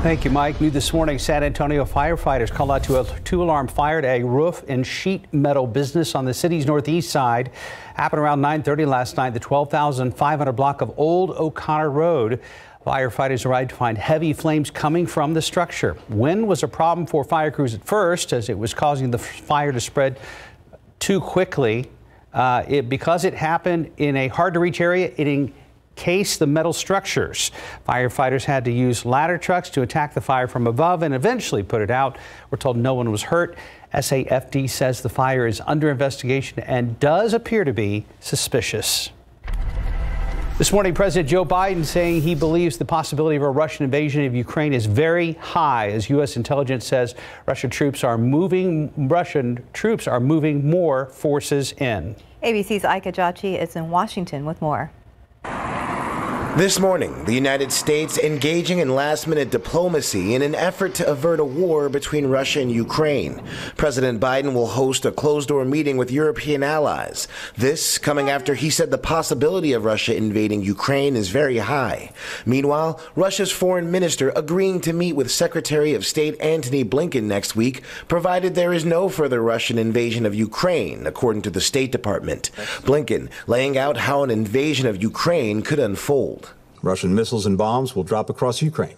Thank you, Mike. New this morning, San Antonio firefighters called out to a two-alarm fire at a roof and sheet metal business on the city's northeast side. Happened around 9:30 last night, the 12,500 block of Old O'Connor Road. Firefighters arrived to find heavy flames coming from the structure. Wind was a problem for fire crews at first, as it was causing the fire to spread too quickly. Because it happened in a hard-to-reach area, it encased the metal structures. Firefighters had to use ladder trucks to attack the fire from above and eventually put it out. We're told no one was hurt. SAFD says the fire is under investigation and does appear to be suspicious. This morning, President Joe Biden saying he believes the possibility of a Russian invasion of Ukraine is very high, as U.S. intelligence says Russian troops are moving more forces in. ABC's Ika Jachi is in Washington with more. This morning, the United States engaging in last-minute diplomacy in an effort to avert a war between Russia and Ukraine. President Biden will host a closed-door meeting with European allies. This coming after he said the possibility of Russia invading Ukraine is very high. Meanwhile, Russia's foreign minister agreeing to meet with Secretary of State Antony Blinken next week, provided there is no further Russian invasion of Ukraine, according to the State Department. Blinken laying out how an invasion of Ukraine could unfold. Russian missiles and bombs will drop across Ukraine.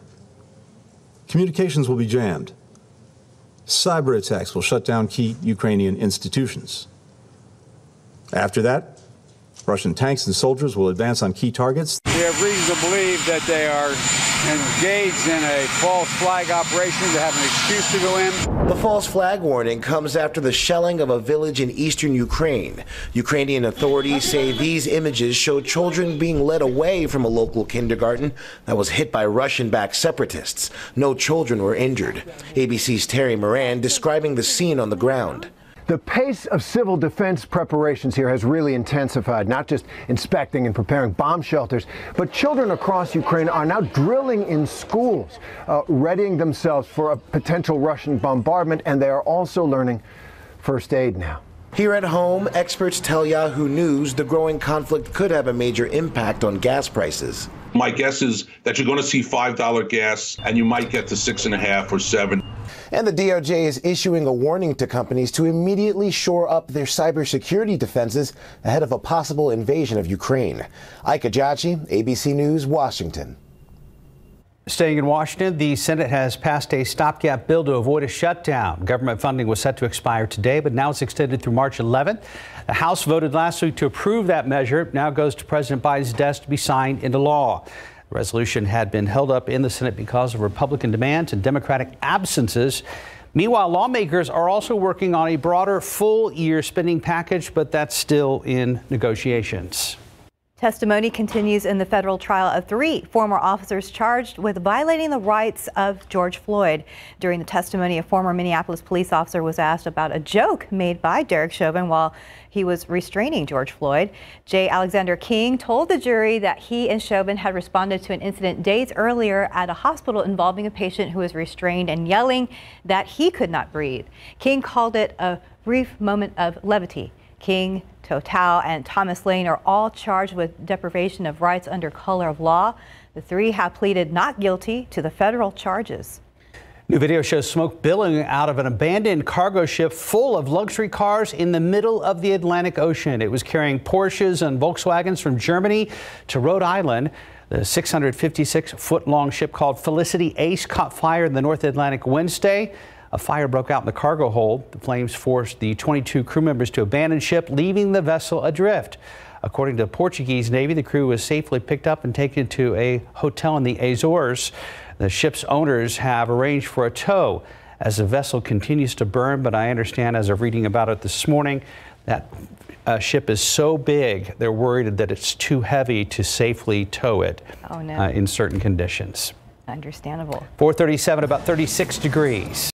Communications will be jammed. Cyber attacks will shut down key Ukrainian institutions. After that, Russian tanks and soldiers will advance on key targets. We have reason to believe that they are engaged in a false flag operation to have an excuse to go in. The false flag warning comes after the shelling of a village in eastern Ukraine. Ukrainian authorities say these images show children being led away from a local kindergarten that was hit by Russian-backed separatists. No children were injured. ABC's Terry Moran describing the scene on the ground. The pace of civil defense preparations here has really intensified, not just inspecting and preparing bomb shelters, but children across Ukraine are now drilling in schools, readying themselves for a potential Russian bombardment, and they are also learning first aid now. Here at home, experts tell Yahoo News the growing conflict could have a major impact on gas prices. My guess is that you're going to see $5 gas, and you might get to $6.50 or $7. And the DOJ is issuing a warning to companies to immediately shore up their cybersecurity defenses ahead of a possible invasion of Ukraine. Ika Jachi, ABC News, Washington. Staying in Washington, the Senate has passed a stopgap bill to avoid a shutdown. Government funding was set to expire today, but now it's extended through March 11th. The House voted last week to approve that measure. Now goes to President Biden's desk to be signed into law. The resolution had been held up in the Senate because of Republican demands and Democratic absences. Meanwhile, lawmakers are also working on a broader full-year spending package, but that's still in negotiations. Testimony continues in the federal trial of 3 former officers charged with violating the rights of George Floyd. During the testimony, a former Minneapolis police officer was asked about a joke made by Derek Chauvin while he was restraining George Floyd. J. Alexander King told the jury that he and Chauvin had responded to an incident days earlier at a hospital involving a patient who was restrained and yelling that he could not breathe. King called it a brief moment of levity. King, Total, and Thomas Lane are all charged with deprivation of rights under color of law. The 3 have pleaded not guilty to the federal charges. New video shows smoke billowing out of an abandoned cargo ship full of luxury cars in the middle of the Atlantic Ocean. It was carrying Porsches and Volkswagens from Germany to Rhode Island. The 656-foot-long ship called Felicity Ace caught fire in the North Atlantic Wednesday. A fire broke out in the cargo hold. The flames forced the 22 crew members to abandon ship, leaving the vessel adrift. According to the Portuguese Navy, the crew was safely picked up and taken to a hotel in the Azores. The ship's owners have arranged for a tow as the vessel continues to burn, but I understand, as of reading about it this morning, that ship is so big they're worried that it's too heavy to safely tow it in certain conditions. Understandable. 437, about 36 degrees.